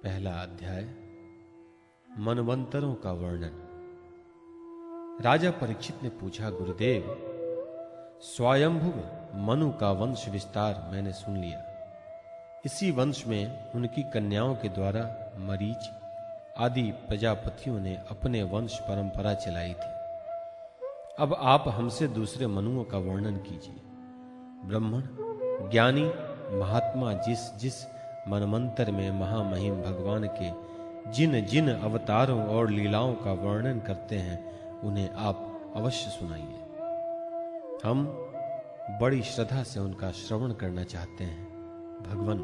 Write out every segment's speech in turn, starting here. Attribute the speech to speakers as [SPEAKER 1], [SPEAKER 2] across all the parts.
[SPEAKER 1] पहला अध्याय मनवंतरों का वर्णन। राजा परीक्षित ने पूछा, गुरुदेव, स्वयंभुव मनु का वंश विस्तार मैंने सुन लिया। इसी वंश में उनकी कन्याओं के द्वारा मरीच आदि प्रजापतियों ने अपने वंश परंपरा चलाई थी। अब आप हमसे दूसरे मनुओं का वर्णन कीजिए। ब्राह्मण ज्ञानी महात्मा जिस जिस मनमंत्र में महामहिम भगवान के जिन जिन अवतारों और लीलाओं का वर्णन करते हैं, उन्हें आप अवश्य सुनाइए। हम बड़ी श्रद्धा से उनका श्रवण करना चाहते हैं। भगवान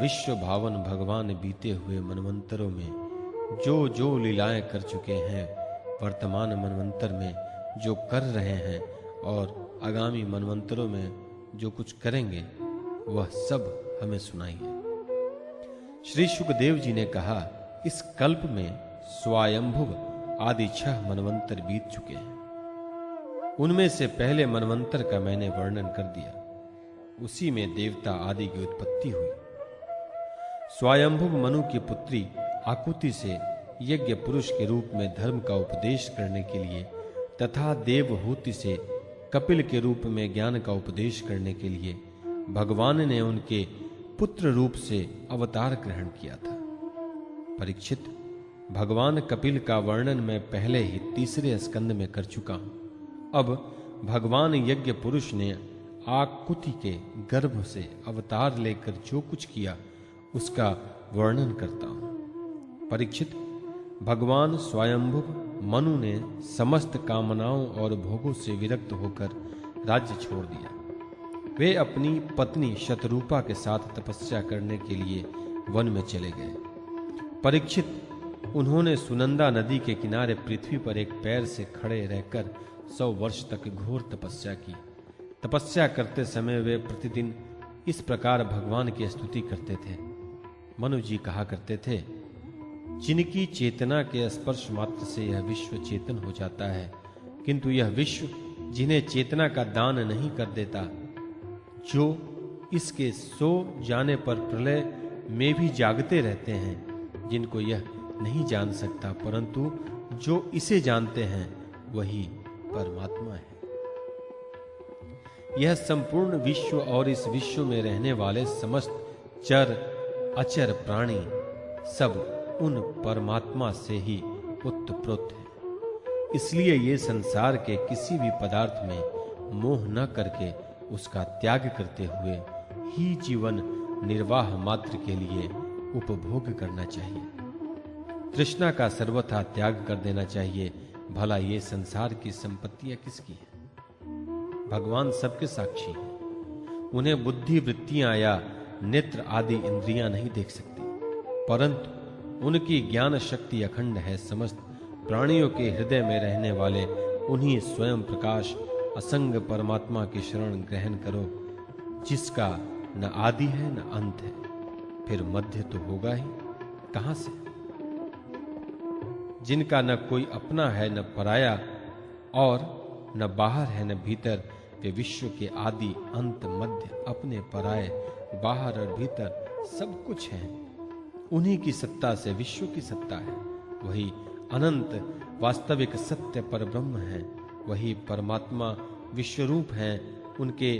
[SPEAKER 1] विश्व भावन भगवान बीते हुए मनवंतरों में जो जो लीलाएं कर चुके हैं, वर्तमान मनवंतर में जो कर रहे हैं और आगामी मनवंतरों में जो कुछ करेंगे, वह सब हमें सुनाइए। श्री सुखदेव जी ने कहा, इस कल्प में स्वयंभुव आदि 6 मनवंतर बीत चुके हैं। उनमें से पहले मनवंतर का मैंने वर्णन कर दिया। उसी में देवता आदि की उत्पत्ति हुई। स्वयंभुव मनु की पुत्री आकुति से यज्ञ पुरुष के रूप में धर्म का उपदेश करने के लिए तथा देवहूति से कपिल के रूप में ज्ञान का उपदेश करने के लिए भगवान ने उनके पुत्र रूप से अवतार ग्रहण किया था। परीक्षित, भगवान कपिल का वर्णन मैं पहले ही 3 स्कंद में कर चुका हूं। अब भगवान यज्ञ पुरुष ने आकुति के गर्भ से अवतार लेकर जो कुछ किया, उसका वर्णन करता हूं। परीक्षित, भगवान स्वयंभुव मनु ने समस्त कामनाओं और भोगों से विरक्त होकर राज्य छोड़ दिया। वे अपनी पत्नी शतरूपा के साथ तपस्या करने के लिए वन में चले गए। परीक्षित, उन्होंने सुनंदा नदी के किनारे पृथ्वी पर एक पैर से खड़े रहकर 100 वर्ष तक घोर तपस्या की। तपस्या करते समय वे प्रतिदिन इस प्रकार भगवान की स्तुति करते थे। मनु जी कहा करते थे, जिनकी चेतना के स्पर्श मात्र से यह विश्व चेतन हो जाता है, किंतु यह विश्व जिन्हें चेतना का दान नहीं कर देता, जो इसके सो जाने पर प्रलय में भी जागते रहते हैं, जिनको यह नहीं जान सकता, परंतु जो इसे जानते हैं वही परमात्मा है। यह संपूर्ण विश्व और इस विश्व में रहने वाले समस्त चर अचर प्राणी सब उन परमात्मा से ही उत्पन्न है। इसलिए ये संसार के किसी भी पदार्थ में मोह न करके उसका त्याग करते हुए ही जीवन निर्वाह मात्र के लिए उपभोग करना चाहिए। तृष्णा का सर्वथा त्याग कर देना चाहिए। भला ये संसार की संपत्तियां किसकी हैं? भगवान सबके साक्षी हैं। उन्हें बुद्धि वृत्तियां या नेत्र आदि इंद्रियां नहीं देख सकती, परंतु उनकी ज्ञान शक्ति अखंड है। समस्त प्राणियों के हृदय में रहने वाले उन्हीं स्वयं प्रकाश असंग परमात्मा की शरण ग्रहण करो, जिसका न आदि है न अंत है। फिर मध्य तो होगा ही कहां से? जिनका न कोई अपना है न पराया और न बाहर है न भीतर, वे विश्व के आदि अंत मध्य अपने पराये बाहर और भीतर सब कुछ है। उन्हीं की सत्ता से विश्व की सत्ता है। वही अनंत वास्तविक सत्य पर ब्रह्म है। वही परमात्मा विश्वरूप हैं। उनके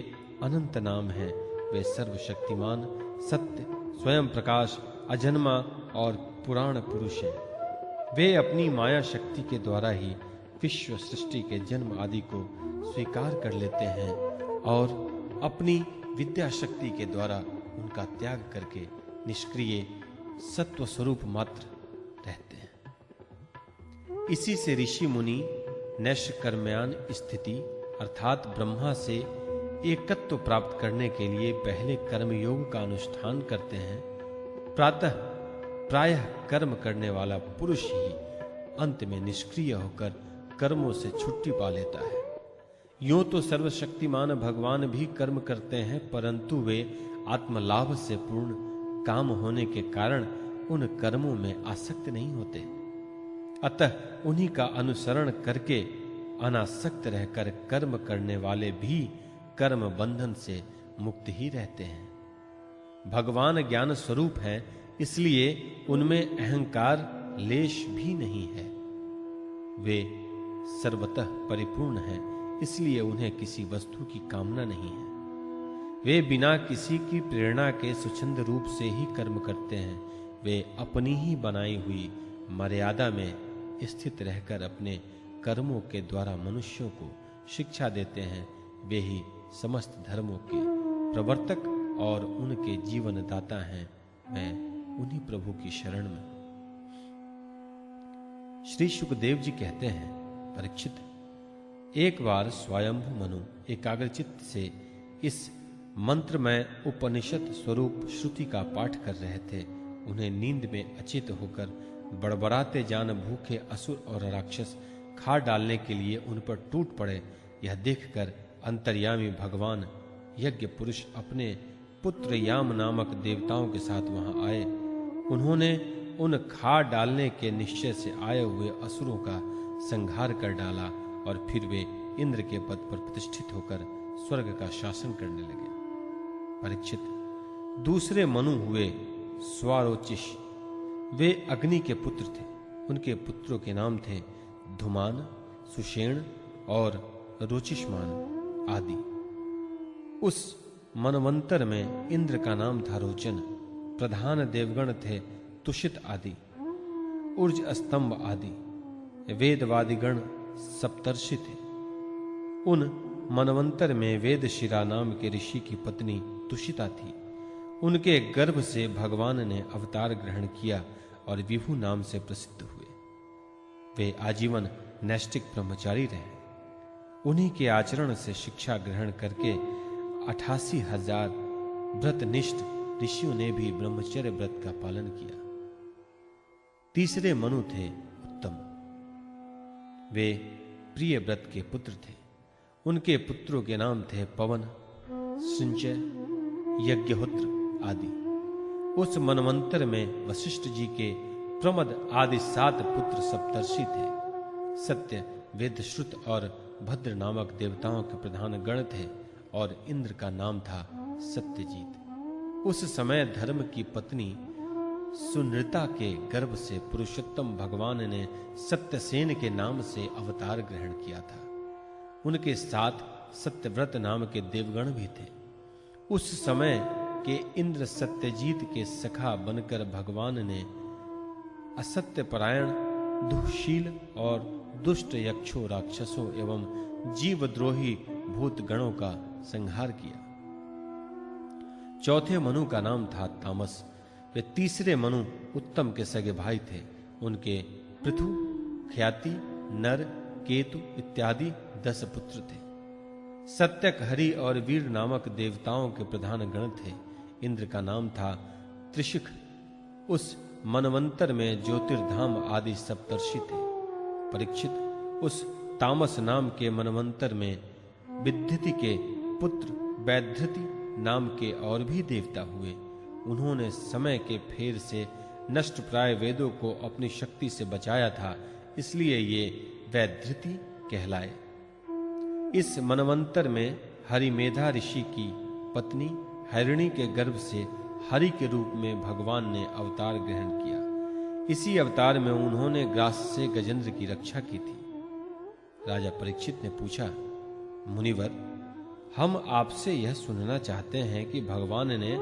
[SPEAKER 1] अनंत नाम हैं। वे सर्वशक्तिमान सत्य स्वयं प्रकाश अजन्मा और पुराण पुरुष हैं। वे अपनी माया शक्ति के द्वारा ही विश्व सृष्टि के जन्म आदि को स्वीकार कर लेते हैं और अपनी विद्या शक्ति के द्वारा उनका त्याग करके निष्क्रिय सत्व स्वरूप मात्र रहते हैं। इसी से ऋषि मुनि नैष्कर्म्यान स्थिति अर्थात ब्रह्मा से एकत्व प्राप्त करने के लिए पहले कर्मयोग का अनुष्ठान करते हैं। प्रायः कर्म करने वाला पुरुष ही अंत में निष्क्रिय होकर कर्मों से छुट्टी पा लेता है। यूं तो सर्वशक्तिमान भगवान भी कर्म करते हैं, परंतु वे आत्मलाभ से पूर्ण काम होने के कारण उन कर्मों में आसक्त नहीं होते। अतः उन्हीं का अनुसरण करके अनासक्त रहकर कर्म करने वाले भी कर्म बंधन से मुक्त ही रहते हैं। भगवान ज्ञान स्वरूप हैं, इसलिए उनमें अहंकार लेश भी नहीं है। वे सर्वतः परिपूर्ण हैं, इसलिए उन्हें किसी वस्तु की कामना नहीं है। वे बिना किसी की प्रेरणा के स्वच्छंद रूप से ही कर्म करते हैं। वे अपनी ही बनाई हुई मर्यादा में स्थित रहकर अपने कर्मों के द्वारा मनुष्यों को शिक्षा देते हैं। वे ही समस्त धर्मों के प्रवर्तक और उनके जीवन दाता हैं। मैं उन्हीं प्रभु की शरण में। श्री सुखदेव जी कहते हैं, परीक्षित, एक बार स्वयंभु मनु एकाग्रचित्त से इस मंत्रमय उपनिषद स्वरूप श्रुति का पाठ कर रहे थे। उन्हें नींद में अचेत होकर बड़बड़ाते जान भूखे असुर और राक्षस खा डालने के लिए उन पर टूट पड़े। यह देखकर अंतर्यामी भगवान यज्ञ पुरुष अपने पुत्र याम नामक देवताओं के साथ वहां आए। उन्होंने उन खा डालने के निश्चय से आए हुए असुरों का संहार कर डाला और फिर वे इंद्र के पद पर प्रतिष्ठित होकर स्वर्ग का शासन करने लगे। परीक्षित, दूसरे मनु हुए स्वारोचिष। वे अग्नि के पुत्र थे। उनके पुत्रों के नाम थे धुमान, सुषेण और रोचिष्मान आदि। उस मनवंतर में इंद्र का नाम था रोचन। प्रधान देवगण थे तुषित आदि, ऊर्ज स्तंभ आदि। वेदवादिगण सप्तर्षि थे। उन मनवंतर में वेदशिरा नाम के ऋषि की पत्नी तुषिता थी। उनके गर्भ से भगवान ने अवतार ग्रहण किया और विभु नाम से प्रसिद्ध हुए। वे आजीवन नैष्टिक ब्रह्मचारी रहे। उन्हीं के आचरण से शिक्षा ग्रहण करके 88,000 व्रतनिष्ठ ऋषियों ने भी ब्रह्मचर्य व्रत का पालन किया। तीसरे मनु थे उत्तम। वे प्रिय व्रत के पुत्र थे। उनके पुत्रों के नाम थे पवन, सिंचय, यज्ञहोत्र आदि। उस मनवंतर में वशिष्ठ जी के प्रमद आदि 7 पुत्र सप्तर्षि थे। सत्य, वेदश्रुत और भद्र नामक देवताओं के प्रधान गण थे और इंद्र का नाम था सत्यजीत। उस समय धर्म की पत्नी सुनृता के गर्भ से पुरुषोत्तम भगवान ने सत्यसेन के नाम से अवतार ग्रहण किया था। उनके साथ सत्यव्रत नाम के देवगण भी थे। उस समय के इंद्र सत्यजीत के सखा बनकर भगवान ने असत्य परायण, दुःशील और दुष्ट यक्षों, राक्षसों एवं जीवद्रोही भूत गणों का संहार किया। चौथे मनु का नाम था तामस। वे तीसरे मनु उत्तम के सगे भाई थे। उनके पृथु, ख्याति, नर, केतु इत्यादि 10 पुत्र थे। सत्यक, हरि और वीर नामक देवताओं के प्रधान गण थे। इंद्र का नाम था त्रिशिख। उस मनवंतर में ज्योतिर्धाम आदि सप्तर्षि थे। परीक्षित, उस तामस नाम के मनवंतर में विद्युति के पुत्र वैधृति नाम के और भी देवता हुए। उन्होंने समय के फेर से नष्ट प्राय वेदों को अपनी शक्ति से बचाया था, इसलिए ये वैधृति कहलाए। इस मनवंतर में हरिमेधा ऋषि की पत्नी हरिणी के गर्भ से हरि के रूप में भगवान ने अवतार ग्रहण किया। इसी अवतार में उन्होंने ग्रास से गजेंद्र की रक्षा की थी। राजा परीक्षित ने पूछा, मुनिवर, हम आपसे यह सुनना चाहते हैं कि भगवान ने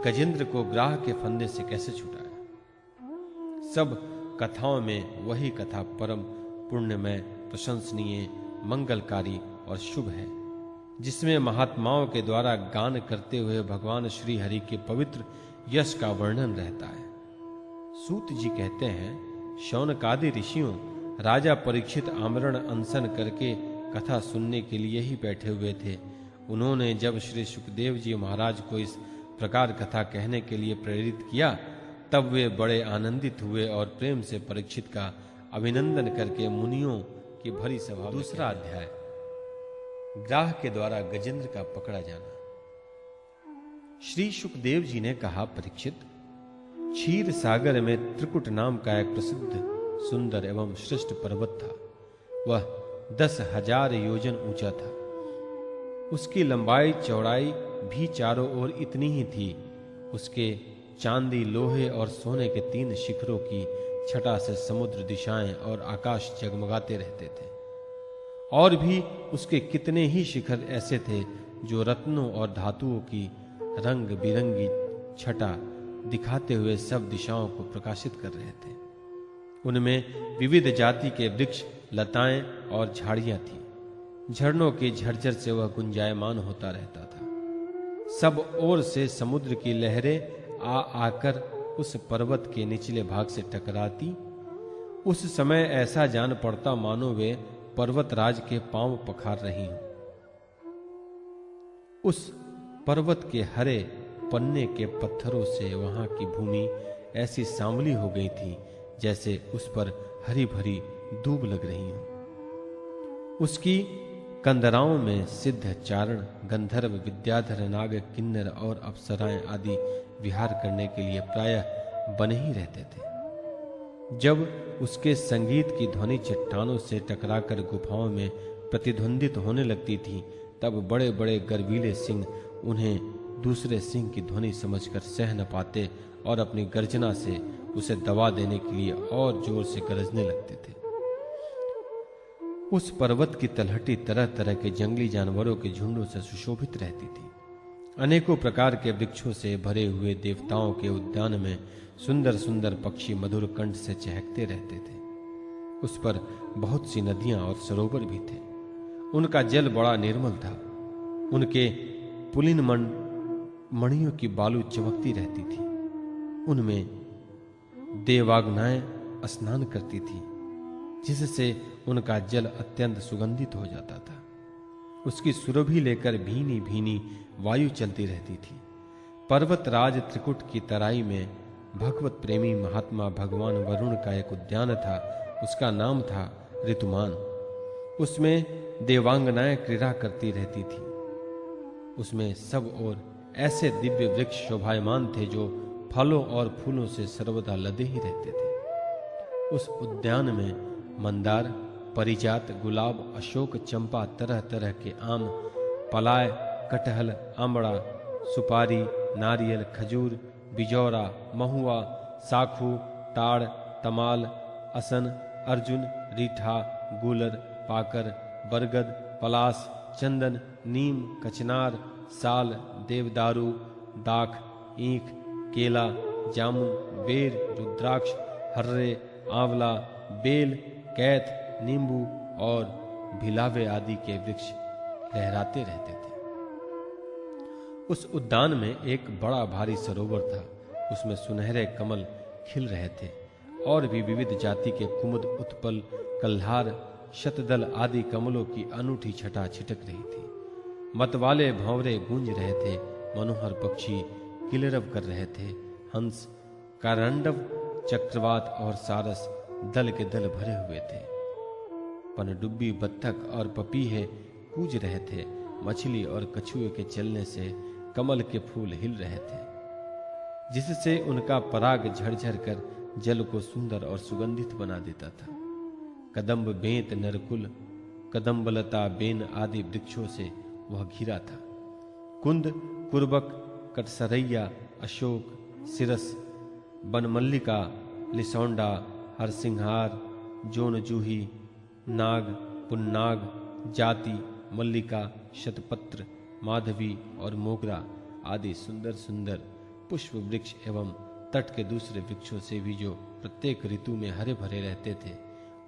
[SPEAKER 1] गजेंद्र को ग्राह के फंदे से कैसे छुड़ाया। सब कथाओं में वही कथा परम पुण्यमय, प्रशंसनीय, मंगलकारी और शुभ है, जिसमें महात्माओं के द्वारा गान करते हुए भगवान श्री हरि के पवित्र यश का वर्णन रहता है। सूत जी कहते हैं, शौनकादि ऋषियों राजा परीक्षित आमरण अनशन करके कथा सुनने के लिए ही बैठे हुए थे। उन्होंने जब श्री सुखदेव जी महाराज को इस प्रकार कथा कहने के लिए प्रेरित किया, तब वे बड़े आनंदित हुए और प्रेम से परीक्षित का अभिनंदन करके मुनियों की भरी सभा। दूसरा अध्याय, ग्राह के द्वारा गजेंद्र का पकड़ा जाना। श्री सुखदेव जी ने कहा, परीक्षित, क्षीर सागर में त्रिकुट नाम का एक प्रसिद्ध, सुंदर एवं श्रेष्ठ पर्वत था। वह 10,000 योजन ऊंचा था। उसकी लंबाई चौड़ाई भी चारों ओर इतनी ही थी। उसके चांदी, लोहे और सोने के 3 शिखरों की छटा से समुद्र, दिशाएं और आकाश जगमगाते रहते थे। और भी उसके कितने ही शिखर ऐसे थे जो रत्नों और धातुओं की रंग बिरंगी छटा दिखाते हुए सब दिशाओं को प्रकाशित कर रहे थे। उनमें विविध जाति के वृक्ष, लताएं और झाड़ियां थीं। झरनों की झरझर से वह गुंजायमान होता रहता था। सब ओर से समुद्र की लहरें आकर उस पर्वत के निचले भाग से टकराती। उस समय ऐसा जान पड़ता मानो वे पर्वतराज के पांव पखार रही हों। उस पर्वत के हरे पन्ने के पत्थरों से वहां की भूमि ऐसी सांवली हो गई थी जैसे उस पर हरी भरी दूब लग रही हो। उसकी कंदराओं में सिद्ध, चारण, गंधर्व, विद्याधर, नाग, किन्नर और अप्सराएं आदि विहार करने के लिए प्रायः बने ही रहते थे। जब उसके संगीत की ध्वनि चट्टानों से टकराकर गुफाओं में प्रतिध्वनित होने लगती थी, तब बड़े बड़े गर्वीले सिंह उन्हें दूसरे सिंह की ध्वनि समझकर सह न पाते और अपनी गर्जना से उसे दबा देने के लिए और जोर से गरजने लगते थे। उस पर्वत की तलहटी तरह तरह के जंगली जानवरों के झुंडों से सुशोभित रहती थी। अनेकों प्रकार के वृक्षों से भरे हुए देवताओं के उद्यान में सुंदर सुंदर पक्षी मधुर कंठ से चहकते रहते थे। उस पर बहुत सी नदियां और सरोवर भी थे। उनका जल बड़ा निर्मल था। उनके पुलिन मणियों की बालू चमकती रहती थी। उनमें देवाग्नाएं स्नान करती थी, जिससे उनका जल अत्यंत सुगंधित हो जाता था। उसकी सुरभि लेकर भीनी भीनी वायु चलती रहती थी। पर्वतराज त्रिकुट की तराई में भगवत प्रेमी महात्मा भगवान वरुण का एक उद्यान था। उसका नाम था ऋतुमान। उसमें देवांगनाएं क्रीड़ा करती रहती थी। उसमें सब ओर ऐसे दिव्य वृक्ष शोभायमान थे जो फलों और फूलों से सर्वदा लदे ही रहते थे। उस उद्यान में मंदार, परिजात, गुलाब, अशोक, चंपा, तरह तरह के आम, पलाय, कटहल, आमड़ा, सुपारी, नारियल, खजूर, बिजौरा, महुआ, साखू, ताड़, तमाल, असन, अर्जुन, रीठा, गूलर, पाकर, बरगद, पलास, चंदन, नीम, कचनार, साल, देवदारू, दाख, ईख, केला, जामुन, बेर, रुद्राक्ष, हर्रे, आंवला, बेल, कैथ, नींबू और भिलावे आदि के वृक्ष लहराते रहते थे। उस उद्यान में एक बड़ा भारी सरोवर था। उसमें सुनहरे कमल खिल रहे थे और भी विविध जाति के कुमुद, उत्पल, कल्हार, शतदल आदि कमलों की अनूठी छटा छिटक रही थी। मतवाले भंवरे गूंज रहे थे। मनोहर पक्षी किलरव कर रहे थे। हंस, कारंडव, चक्रवात और सारस दल के दल भरे हुए थे। पनडुब्बी, बत्तख और पपीहे कूज रहे थे। मछली और कछुए के चलने से कमल के फूल हिल रहे थे, जिससे उनका पराग झरझर कर जल को सुंदर और सुगंधित बना देता था। कदम्ब, बेंत, नरकुल, कदम्बलता, बेन आदि वृक्षों से वह घिरा था। कुंद, कुर्बक, कटसरैया, अशोक, सिरस, बनमल्लिका, लिसौंडा, हरसिंहार, जोनजूही, नाग, पुन्नाग, जाति, मल्लिका, शतपत्र, माधवी और मोगरा आदि सुंदर सुंदर पुष्प वृक्ष एवं तट के दूसरे वृक्षों से भी जो प्रत्येक ऋतु में हरे भरे रहते थे,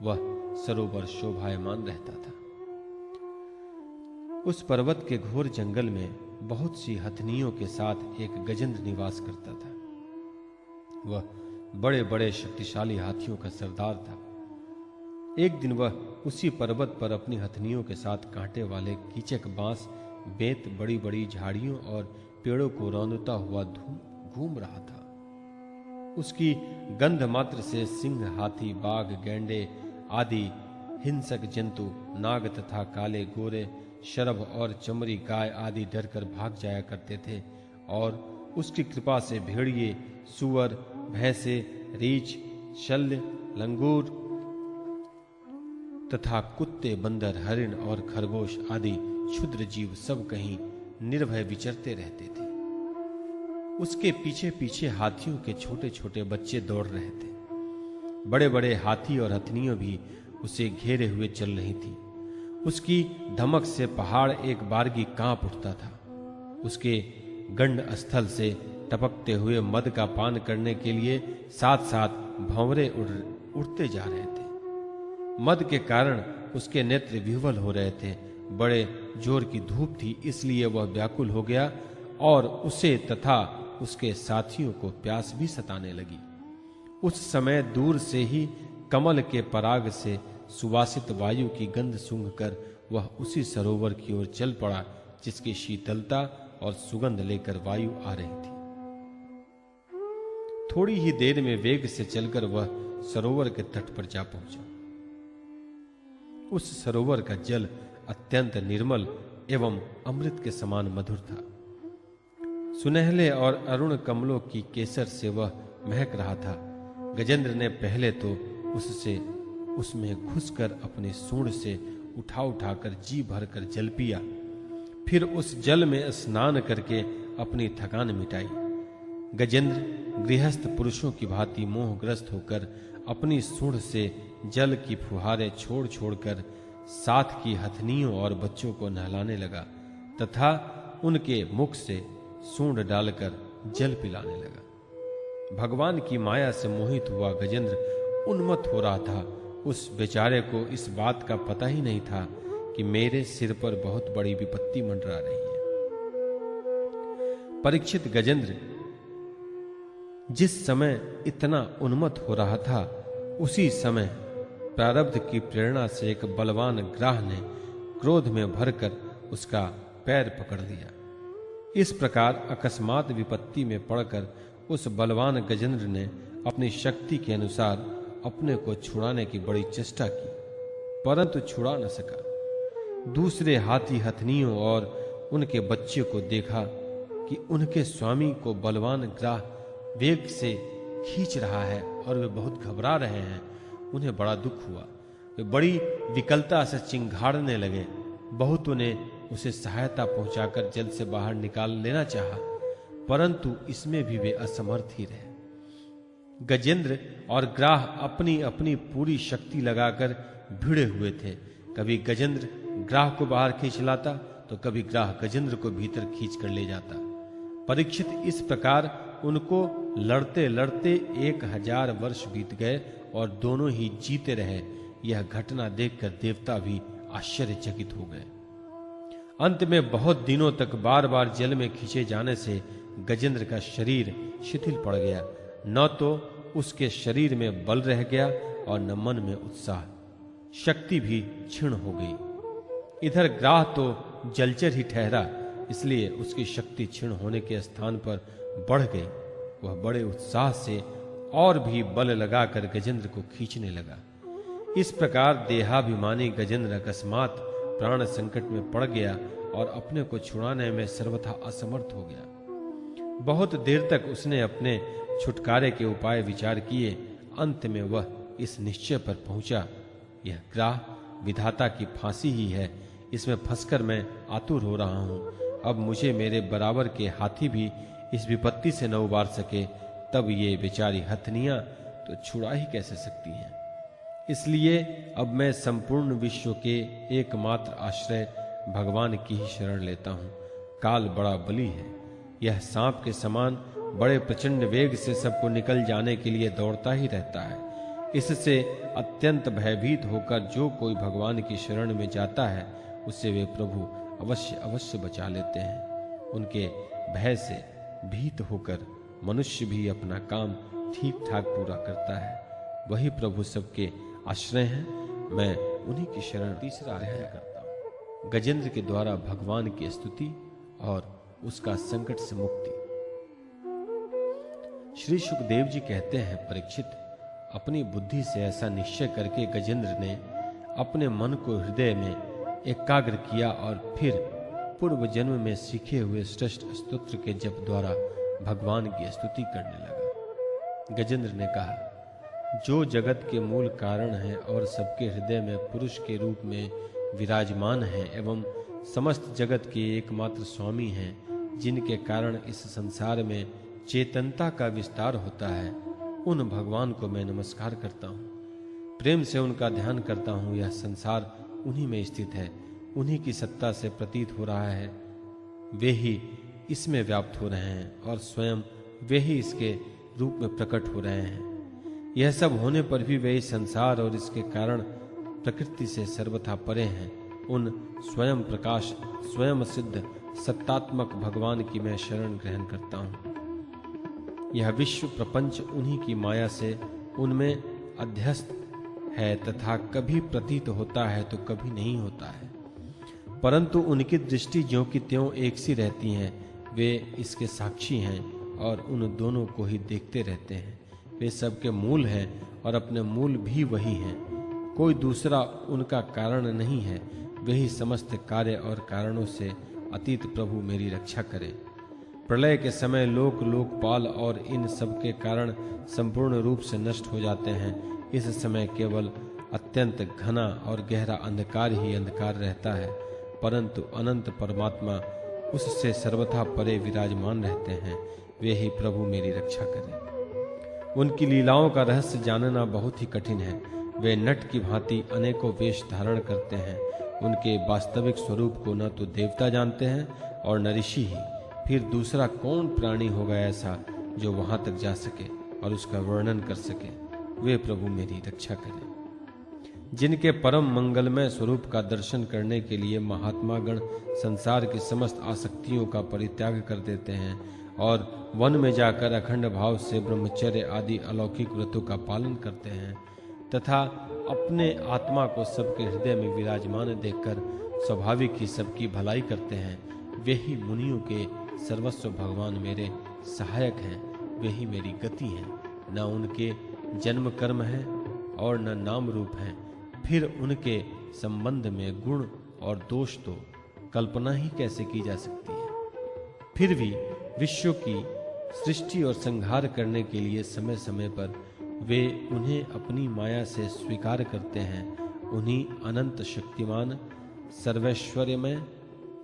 [SPEAKER 1] वह सरोवर शोभायमान रहता था। उस पर्वत के घोर जंगल में बहुत सी हथनियों के साथ एक गजेंद्र निवास करता था। वह बड़े बड़े शक्तिशाली हाथियों का सरदार था। एक दिन वह उसी पर्वत पर अपनी हथनियों के साथ कांटे वाले कीचक, बांस, बेंत, बड़ी बड़ी झाड़ियों और पेड़ों को रौंदता हुआ घूम रहा था। उसकी गंध मात्र से सिंह, हाथी, बाघ, गैंडे आदि हिंसक जंतु, नाग तथा काले, गोरे, शरभ और चमरी गाय आदि डरकर भाग जाया करते थे और उसकी कृपा से भेड़िए, सुअर, भैंसे, रीछ, शल्य, लंगूर तथा कुत्ते, बंदर, हरिण और खरगोश आदि क्षुद्र जीव सब कहीं निर्भय विचरते रहते थे। उसके पीछे पीछे हाथियों के छोटे छोटे बच्चे दौड़ रहे थे। बड़े बड़े हाथी और हथनियां भी उसे घेरे हुए चल रही थी। उसकी धमक से पहाड़ एक बारगी कांप उठता था। उसके गंड स्थल से टपकते हुए मद का पान करने के लिए साथ साथ भंवरे उड़ते जा रहे थे। मद के कारण उसके नेत्र विह्वल हो रहे थे। बड़े जोर की धूप थी, इसलिए वह व्याकुल हो गया और उसे तथा उसके साथियों को प्यास भी सताने लगी। उस समय दूर से ही कमल के पराग से सुवासित वायु की गंध सूंघकर वह उसी सरोवर की ओर चल पड़ा जिसकी शीतलता और सुगंध लेकर वायु आ रही थी। थोड़ी ही देर में वेग से चलकर वह सरोवर के तट पर जा पहुंचा। उस सरोवर का जल अत्यंत निर्मल एवं अमृत के समान मधुर था। सुनहले और अरुण कमलों की केसर से वह महक रहा था। गजेंद्र ने पहले तो उसमें घुसकर अपनी सूंड से उठाकर जी भरकर जल पिया, फिर उस जल में स्नान करके अपनी थकान मिटाई। गजेंद्र गृहस्थ पुरुषों की भांति मोहग्रस्त होकर अपनी सूंड से जल की फुहारें छोड़ छोड़कर साथ की हथनियों और बच्चों को नहलाने लगा तथा उनके मुख से सूंड डालकर जल पिलाने लगा। भगवान की माया से मोहित हुआ गजेंद्र उन्मत्त हो रहा था। उस बेचारे को इस बात का पता ही नहीं था कि मेरे सिर पर बहुत बड़ी विपत्ति मंडरा रही है। परीक्षित गजेंद्र जिस समय इतना उन्मत्त हो रहा था, उसी समय प्रारब्ध की प्रेरणा से एक बलवान ग्राह ने क्रोध में भरकर उसका पैर पकड़ लिया। इस प्रकार अकस्मात विपत्ति में पड़कर उस बलवान गजेंद्र ने अपनी शक्ति के अनुसार अपने को छुड़ाने की बड़ी चेष्टा की, परंतु छुड़ा न सका। दूसरे हाथी हथनियों और उनके बच्चे को देखा कि उनके स्वामी को बलवान ग्राह वेग से खींच रहा है और वे बहुत घबरा रहे हैं। उन्हें बड़ा दुख हुआ। वे बड़ी विकलता से चिंघाड़ने लगे। बहुतों ने उसे सहायता पहुंचाकर जल से बाहर निकाल लेना चाहा, परंतु इसमें भी वे असमर्थ ही रहे। गजेंद्र और ग्राह अपनी अपनी पूरी शक्ति लगाकर भिड़े हुए थे। कभी गजेंद्र ग्राह को बाहर खींच लाता तो कभी ग्राह गजेंद्र को भीतर खींच कर ले जाता। परीक्षित इस प्रकार उनको लड़ते लड़ते 1000 वर्ष बीत गए और दोनों ही जीते रहे। यह घटना देखकर देवता भी आश्चर्यचकित हो गए। अंत में बहुत दिनों तक बार बार जल में खींचे जाने से गजेंद्र का शरीर शिथिल पड़ गया। न तो उसके शरीर में बल रह गया और न मन में उत्साह, शक्ति भी क्षीण हो गई। इधर ग्राह तो जलचर ही ठहरा, इसलिए उसकी शक्ति क्षीण होने के स्थान पर बढ़ गई। वह बड़े उत्साह से और भी बल लगाकर गजेंद्र को खींचने लगा। इस प्रकार देहाभिमानी गजेंद्र अकस्मात प्राण संकट में पड़ गया और अपने को छुड़ाने में सर्वथा असमर्थ हो गया। बहुत देर तक उसने अपने छुटकारे के उपाय विचार किए। अंत में वह इस निश्चय पर पहुंचा, यह ग्राह विधाता की फांसी ही है। इसमें फंसकर मैं आतुर हो रहा हूं। अब मुझे मेरे बराबर के हाथी भी इस विपत्ति से न उबार सके, तब ये बेचारी हथनियां तो छुड़ा ही कैसे सकती हैं। इसलिए अब मैं संपूर्ण विश्व के एकमात्र आश्रय भगवान की ही शरण लेता हूं। काल बड़ा बली है। यह सांप के समान बड़े प्रचंड वेग से सबको निकल जाने के लिए दौड़ता ही रहता है। इससे अत्यंत भयभीत होकर जो कोई भगवान की शरण में जाता है, उससे वे प्रभु अवश्य अवश्य बचा लेते हैं। उनके भय से भीत होकर मनुष्य भी अपना काम ठीक ठाक पूरा करता है। वही प्रभु सबके आश्रय हैं। मैं उन्हीं की शरण तीसरा अध्याय करता हूं। गजेंद्र के द्वारा भगवान की स्तुति और उसका संकट से मुक्ति। श्री सुखदेव जी कहते हैं, परीक्षित, अपनी बुद्धि से ऐसा निश्चय करके गजेंद्र ने अपने मन को हृदय में एकाग्र किया और फिर पूर्व जन्म में सीखे हुए श्रेष्ठ स्तोत्र के जप द्वारा भगवान की स्तुति करने लगा। गजेंद्र ने कहा, जो जगत के मूल कारण है और सबके हृदय में पुरुष के रूप में विराजमान है एवं समस्त जगत के एकमात्र स्वामी हैं, जिनके कारण इस संसार में चेतनता का विस्तार होता है, उन भगवान को मैं नमस्कार करता हूँ। प्रेम से उनका ध्यान करता हूँ। यह संसार उन्हीं में स्थित है, उन्हीं की सत्ता से प्रतीत हो रहा है। वे ही इसमें व्याप्त हो रहे हैं और स्वयं वे ही इसके रूप में प्रकट हो रहे हैं। यह सब होने पर भी वे इस संसार और इसके कारण प्रकृति से सर्वथा परे हैं। उन स्वयं प्रकाश, स्वयं सिद्ध सत्तात्मक भगवान की मैं शरण ग्रहण करता हूँ। यह विश्व प्रपंच उन्हीं की माया से उनमें अध्यस्त है तथा कभी प्रतीत होता है तो कभी नहीं होता है, परंतु उनकी दृष्टि ज्यों की त्यों एक सी रहती है। वे इसके साक्षी हैं और उन दोनों को ही देखते रहते हैं। वे सबके मूल हैं और अपने मूल भी वही हैं। कोई दूसरा उनका कारण नहीं है। वही समस्त कार्य और कारणों से अतीत प्रभु मेरी रक्षा करें। प्रलय के समय लोक, लोकपाल और इन सब के कारण संपूर्ण रूप से नष्ट हो जाते हैं। इस समय केवल अत्यंत घना और गहरा अंधकार ही अंधकार रहता है, परंतु अनंत परमात्मा उससे सर्वथा परे विराजमान रहते हैं। वे ही प्रभु मेरी रक्षा करें। उनकी लीलाओं का रहस्य जानना बहुत ही कठिन है। वे नट की भांति अनेकों वेश धारण करते हैं। उनके वास्तविक स्वरूप को न तो देवता जानते हैं और न ऋषि ही। फिर दूसरा कौन प्राणी होगा ऐसा जो वहां तक जा सके और उसका वर्णन कर सके। वे प्रभु मेरी रक्षा करें। जिनके परम मंगलमय स्वरूप का दर्शन करने के लिए महात्मा गण संसार की समस्त आसक्तियों का परित्याग कर देते हैं और वन में जाकर अखंड भाव से ब्रह्मचर्य आदि अलौकिक व्रतों का पालन करते हैं तथा अपने आत्मा को सबके हृदय में विराजमान देखकर स्वाभाविक ही सबकी भलाई करते हैं, वे ही मुनियों के सर्वस्व भगवान मेरे सहायक हैं। वे ही मेरी गति हैं। न उनके जन्म कर्म है और न नाम रूप है। फिर उनके संबंध में गुण और दोष तो कल्पना ही कैसे की जा सकती है। फिर भी विश्व की सृष्टि और संहार करने के लिए समय समय पर वे उन्हें अपनी माया से स्वीकार करते हैं। उन्हीं अनंत शक्तिमान सर्वैश्वर्यमय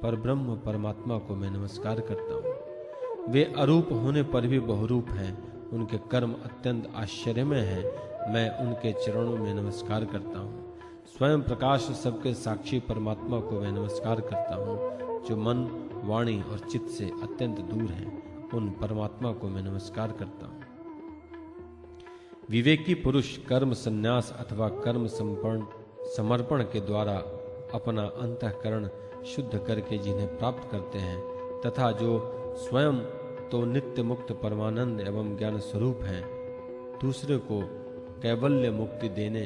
[SPEAKER 1] परब्रह्म परमात्मा को मैं नमस्कार करता हूँ। वे अरूप होने पर भी बहुरूप हैं। उनके कर्म अत्यंत आश्चर्यमय हैं। मैं उनके चरणों में नमस्कार करता हूँ। स्वयं प्रकाश सबके साक्षी परमात्मा को मैं नमस्कार करता हूँ। जो मन, वाणी और चित्त से अत्यंत दूर हैं, उन परमात्मा को मैं नमस्कार करता हूँ। विवेकी पुरुष कर्म संन्यास अथवा कर्म समर्पण के द्वारा अपना अंतःकरण शुद्ध करके जिन्हें प्राप्त करते हैं तथा जो स्वयं तो नित्य मुक्त परमानंद एवं ज्ञान स्वरूप हैं, दूसरे को कैवल्य मुक्ति देने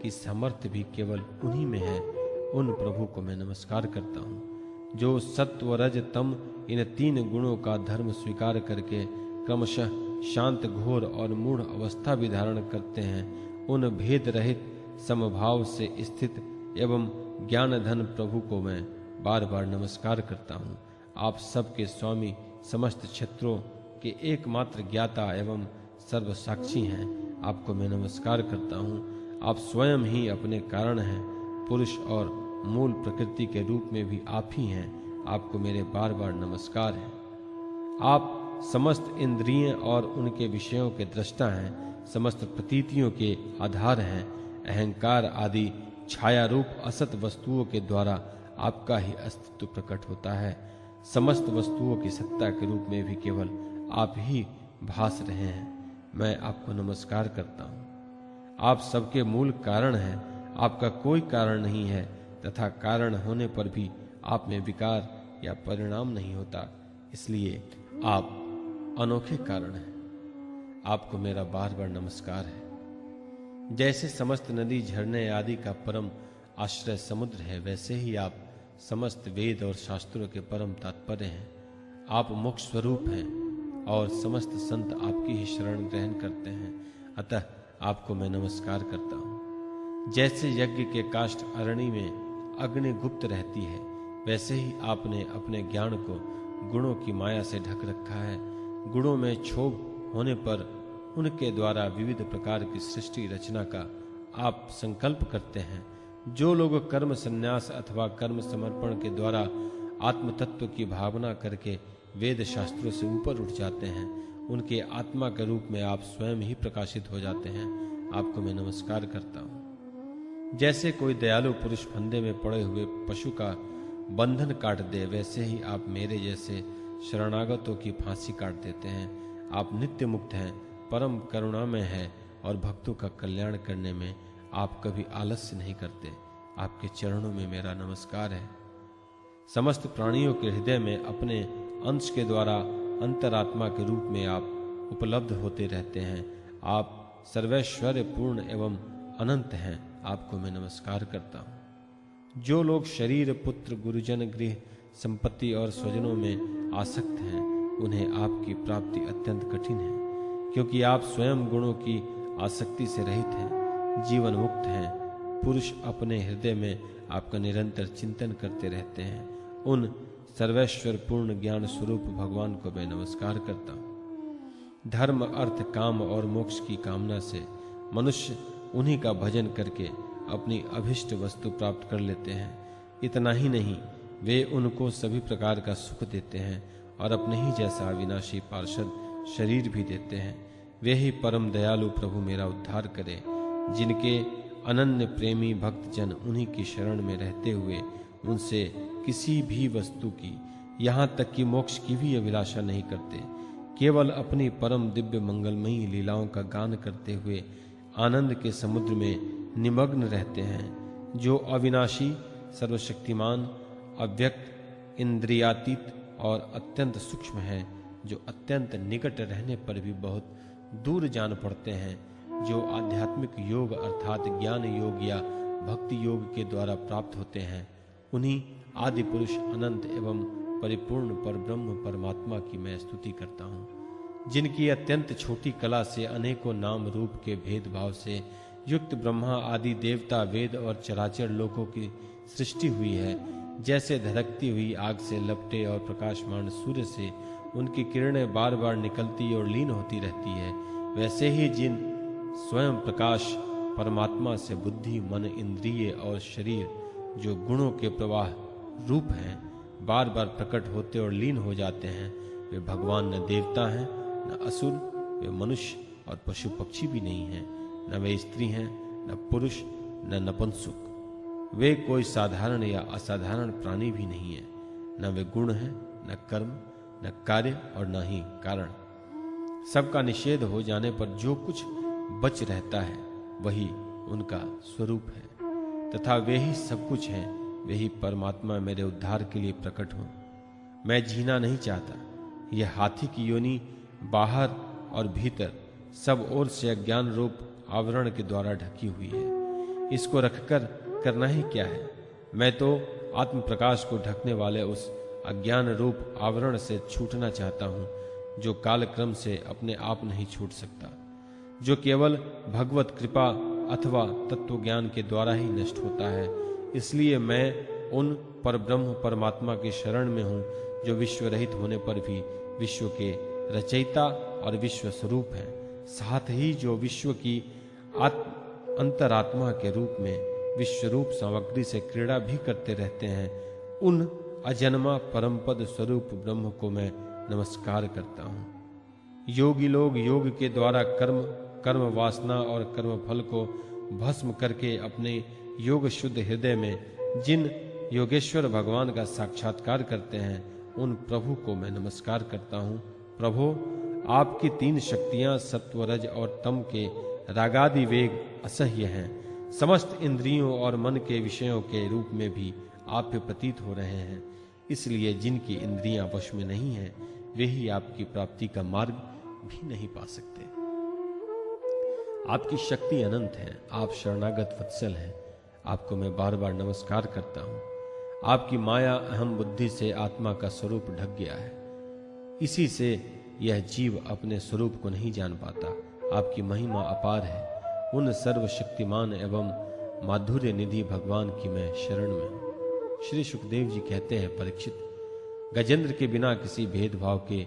[SPEAKER 1] की सामर्थ्य भी केवल उन्हीं में है, उन प्रभु को मैं नमस्कार करता हूँ। जो सत्व रज तम इन तीन गुणों का धर्म स्वीकार करके क्रमशः शांत घोर और मूढ़ अवस्था भी धारण करते हैं, उन भेद रहित समभाव से स्थित एवं ज्ञान धन प्रभु को मैं बार बार नमस्कार करता हूँ। आप सबके स्वामी, समस्त क्षेत्रों के एकमात्र ज्ञाता एवं सर्व साक्षी हैं। आपको मैं नमस्कार करता हूँ। आप स्वयं ही अपने कारण हैं। पुरुष और मूल प्रकृति के रूप में भी आप ही हैं। आपको मेरे बार बार नमस्कार है। आप समस्त इंद्रिय और उनके विषयों के दृष्टा हैं। समस्त प्रतीतियों के आधार हैं। अहंकार आदि छाया रूप असत वस्तुओं के द्वारा आपका ही अस्तित्व प्रकट होता है। समस्त वस्तुओं की सत्ता के रूप में भी केवल आप ही भास रहे हैं। मैं आपको नमस्कार करता हूँ। आप सबके मूल कारण हैं। आपका कोई कारण नहीं है तथा कारण होने पर भी आप में विकार या परिणाम नहीं होता, इसलिए आप अनोखे कारण हैं। आपको मेरा बार बार नमस्कार है। जैसे समस्त नदी, झरने आदि का परम आश्रय समुद्र है, वैसे ही आप समस्त वेद और शास्त्रों के परम तात्पर्य हैं। आप मोक्ष स्वरूप हैं और समस्त संत आपकी ही शरण ग्रहण करते हैं। अतः आपको मैं नमस्कार करता हूँ। जैसे यज्ञ के काष्ठ अरणी में अग्नि गुप्त रहती है, वैसे ही आपने अपने ज्ञान को गुणों की माया से ढक रखा है। गुणों में क्षोभ होने पर उनके द्वारा विविध प्रकार की सृष्टि रचना का आप संकल्प करते हैं। जो लोग कर्म संन्यास अथवा कर्म समर्पण के द्वारा आत्म तत्व की भावना करके वेद शास्त्रों से ऊपर उठ जाते हैं, उनके आत्मा के रूप में आप स्वयं ही प्रकाशित हो जाते हैं। आपको मैं नमस्कार करता हूँ। जैसे कोई दयालु पुरुष फंदे में पड़े हुए पशु का बंधन काट दे, वैसे ही आप मेरे जैसे शरणागतों की फांसी काट देते हैं। आप नित्य मुक्त हैं, परम करुणामय हैं और भक्तों का कल्याण करने में आप कभी आलस्य नहीं करते। आपके चरणों में मेरा नमस्कार है। समस्त प्राणियों के हृदय में अपने अंश के द्वारा अंतरात्मा के रूप में आप उपलब्ध होते रहते हैं। आप सर्वैश्वर्य पूर्ण एवं अनंत हैं। आपको मैं नमस्कार करता हूँ। जो लोग शरीर, पुत्र, गुरुजन, गृह, संपत्ति और स्वजनों में आसक्त हैं, उन्हें आपकी प्राप्ति अत्यंत कठिन है, क्योंकि आप स्वयं गुणों की आसक्ति से रहित हैं, जीवन मुक्त हैं। पुरुष अपने हृदय में आपका निरंतर चिंतन करते रहते हैं। उन सर्वैश्वर पूर्ण ज्ञान स्वरूप भगवान को मैं नमस्कार करता हूँ। धर्म, अर्थ, काम और मोक्ष की कामना से मनुष्य उन्हीं का भजन करके अपनी अभिष्ट वस्तु प्राप्त कर लेते हैं। इतना ही नहीं, वे उनको सभी प्रकार का सुख देते हैं और अपने ही जैसा अविनाशी पार्षद शरीर भी देते हैं। वे ही परम दयालु प्रभु मेरा उद्धार करे, जिनके अनन्य प्रेमी भक्त जन उन्हीं की शरण में रहते हुए उनसे किसी भी वस्तु की, यहाँ तक कि मोक्ष की भी अभिलाषा नहीं करते, केवल अपनी परम दिव्य मंगलमयी लीलाओं का गान करते हुए आनंद के समुद्र में निमग्न रहते हैं। जो अविनाशी, सर्वशक्तिमान, अव्यक्त, इंद्रियातीत और अत्यंत सूक्ष्म है, जो अत्यंत निकट रहने पर भी बहुत दूर जान पड़ते हैं, जो आध्यात्मिक योग अर्थात ज्ञान योग या भक्ति योग के द्वारा प्राप्त होते हैं, उन्हीं आदि पुरुष अनंत एवं परिपूर्ण परब्रह्म परमात्मा की मैं स्तुति करता हूँ। जिनकी अत्यंत छोटी कला से अनेकों नाम रूप के भेदभाव से युक्त ब्रह्मा आदि देवता, वेद और चराचर लोकों की सृष्टि हुई है। जैसे धधकती हुई आग से लपटे और प्रकाशमान सूर्य से उनकी किरणें बार बार निकलती और लीन होती रहती है, वैसे ही जिन स्वयं प्रकाश परमात्मा से बुद्धि, मन, इंद्रिय और शरीर, जो गुणों के प्रवाह रूप हैं, बार बार प्रकट होते और लीन हो जाते हैं, वे भगवान न देवता हैं न असुर, वे मनुष्य और पशु पक्षी भी नहीं हैं, न वे स्त्री हैं न पुरुष न नपुंसक। वे कोई साधारण या असाधारण प्राणी भी नहीं है, न वे गुण हैं न कर्म न कार्य और न ही कारण। सबका निषेध हो जाने पर जो कुछ बच रहता है वही उनका स्वरूप है, तथा वे ही सब कुछ हैं। वे ही परमात्मा मेरे उद्धार के लिए प्रकट हों। मैं जीना नहीं चाहता। यह हाथी की योनि बाहर और भीतर सब ओर से अज्ञान रूप आवरण के द्वारा ढकी हुई है। इसको रखकर करना ही क्या है? मैं तो आत्म प्रकाश को ढकने वाले उस अज्ञान रूप आवरण से छूटना चाहता हूँ, जो कालक्रम से अपने आप नहीं छूट सकता, जो केवल भगवत कृपा अथवा तत्व ज्ञान के द्वारा ही नष्ट होता है। इसलिए मैं उन परब्रह्म परमात्मा की शरण में हूँ, जो विश्व रहित होने पर भी विश्व के रचयिता और विश्व स्वरूप है, साथ ही जो विश्व की अंतरात्मा के रूप में विश्वरूप सामग्री से क्रीड़ा भी करते रहते हैं। उन अजन्मा परमपद स्वरूप ब्रह्म को मैं नमस्कार करता हूँ। योगी लोग योग के द्वारा कर्म वासना और कर्म फल को भस्म करके अपने योग शुद्ध हृदय में जिन योगेश्वर भगवान का साक्षात्कार करते हैं, उन प्रभु को मैं नमस्कार करता हूँ। प्रभु, आपकी तीन शक्तियाँ सत्व, रज और तम के रागादि वेग असह्य हैं। समस्त इंद्रियों और मन के विषयों के रूप में भी आप पे प्रतीत हो रहे हैं। इसलिए जिनकी इंद्रियां वश में नहीं हैं, वे ही आपकी प्राप्ति का मार्ग भी नहीं पा सकते। आपकी शक्ति अनंत है। आप शरणागत वत्सल हैं। आपको मैं बार बार नमस्कार करता हूँ। आपकी माया अहम बुद्धि से आत्मा का स्वरूप ढक गया है। इसी से यह जीव अपने स्वरूप को नहीं जान पाता। आपकी महिमा अपार है। उन सर्वशक्तिमान एवं माधुर्य निधि भगवान की मैं शरण में हूँ। श्री सुखदेव जी कहते हैं, परीक्षित, गजेंद्र के बिना किसी भेदभाव के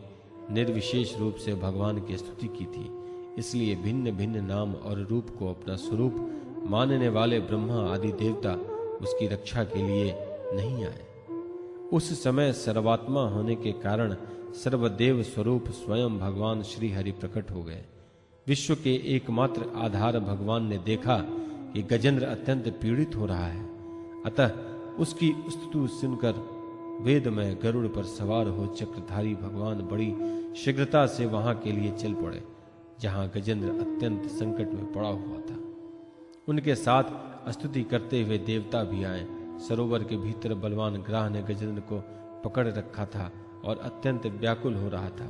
[SPEAKER 1] निर्विशेष रूप से भगवान की स्तुति की थी। इसलिए भिन्न भिन्न नाम और रूप को अपना स्वरूप मानने वाले ब्रह्मा आदि देवता उसकी रक्षा के लिए नहीं आए। उस समय सर्वात्मा होने के कारण सर्वदेव स्वरूप स्वयं भगवान श्री हरि प्रकट हो गए। विश्व के एकमात्र आधार भगवान ने देखा कि गजेंद्र अत्यंत पीड़ित हो रहा है, अतः उसकी स्तुति सुनकर वेदमय गरुड़ पर सवार हो चक्रधारी भगवान बड़ी शीघ्रता से वहां के लिए चल पड़े जहां गजेंद्र अत्यंत संकट में पड़ा हुआ था। उनके साथ स्तुति करते हुए देवता भी आए। सरोवर के भीतर बलवान ग्राह ने गजेंद्र को पकड़ रखा था और अत्यंत व्याकुल हो रहा था।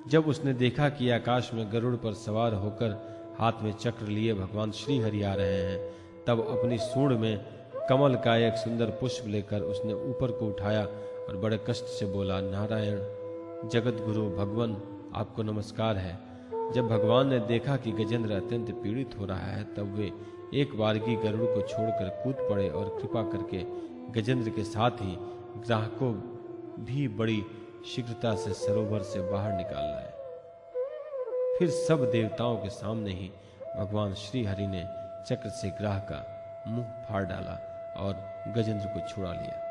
[SPEAKER 1] जब उसने देखा कि आकाश में गरुड़ पर सवार होकर हाथ में चक्र लिए भगवान श्री हरि आ रहे हैं, तब अपनी सूंड में कमल का एक सुंदर पुष्प लेकर उसने ऊपर को उठाया और बड़े कष्ट से बोला, नारायण जगत गुरु भगवान, आपको नमस्कार है। जब भगवान ने देखा कि गजेंद्र अत्यंत पीड़ित हो रहा है, तब वे एक बारगी गरुड़ को छोड़कर कूद पड़े और कृपा करके गजेंद्र के साथ ही ग्राह को भी बड़ी शीघ्रता से सरोवर से बाहर निकाल लाए। फिर सब देवताओं के सामने ही भगवान श्री हरि ने चक्र से ग्राह का मुंह फाड़ डाला और गजेंद्र को छुड़ा लिया।